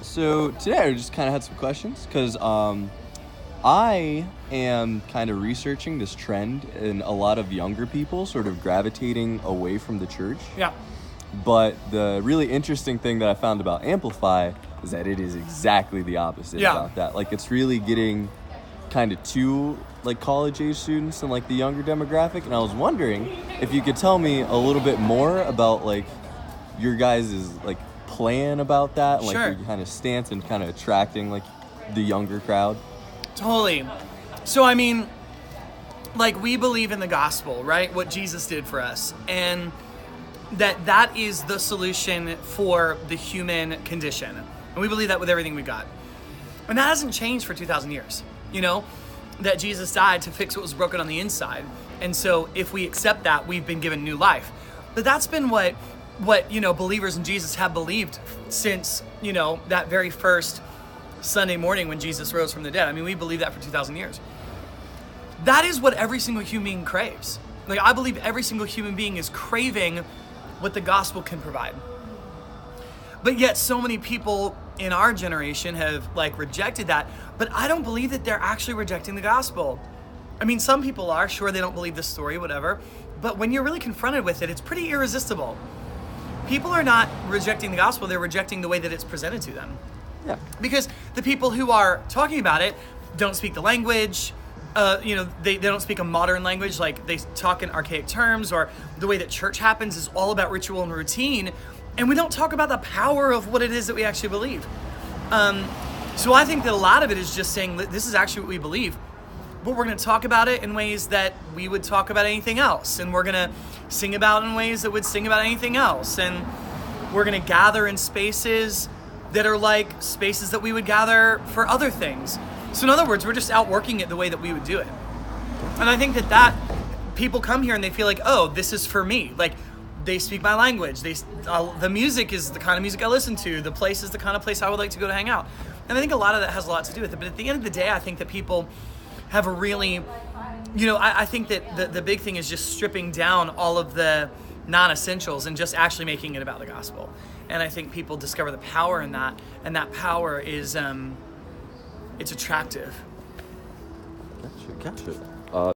So today I just kind of had some questions because I am kind of researching this trend in a lot of younger people sort of gravitating away from the church. Yeah. But the really interesting thing that I found about Amplify is that it is exactly the opposite about that. Like, it's really getting kind of to like college age students and like the younger demographic. And I was wondering if you could tell me a little bit more about like your guys' like plan about that, and like Sure. your kind of stance and kind of attracting like the younger crowd. Totally. So, I mean, like, we believe in the gospel, right? What Jesus did for us. And that is the solution for the human condition. And we believe that with everything we got. And that hasn't changed for 2,000 years, you know? That Jesus died to fix what was broken on the inside. And so if we accept that, we've been given new life. But that's been what you know, believers in Jesus have believed since, you know, that very first Sunday morning when Jesus rose from the dead. I mean, we believe that for 2,000 years. That is what every single human being craves. Like, I believe every single human being is craving what the gospel can provide. But yet so many people in our generation have like rejected that. But I don't believe that they're actually rejecting the gospel. I mean, some people are, sure, they don't believe this story, whatever. But when you're really confronted with it, it's pretty irresistible. People are not rejecting the gospel, they're rejecting the way that it's presented to them. Yeah. Because the people who are talking about it don't speak the language, you know, they don't speak a modern language, like they talk in archaic terms, or the way that church happens is all about ritual and routine, and we don't talk about the power of what it is that we actually believe. So I think that a lot of it is just saying, this is actually what we believe, but we're going to talk about it in ways that we would talk about anything else, and we're going to sing about it in ways that would sing about anything else, and we're going to gather in spaces that are like spaces that we would gather for other things. So in other words, we're just outworking it the way that we would do it. And I think that people come here and they feel like, oh, this is for me. Like, they speak my language. The music is the kind of music I listen to. The place is the kind of place I would like to go to hang out. And I think a lot of that has a lot to do with it. But at the end of the day, I think that people have a really, you know, I think that the big thing is just stripping down all of the non-essentials and just actually making it about the gospel. And I think people discover the power in that, and that power is, it's attractive. Gotcha.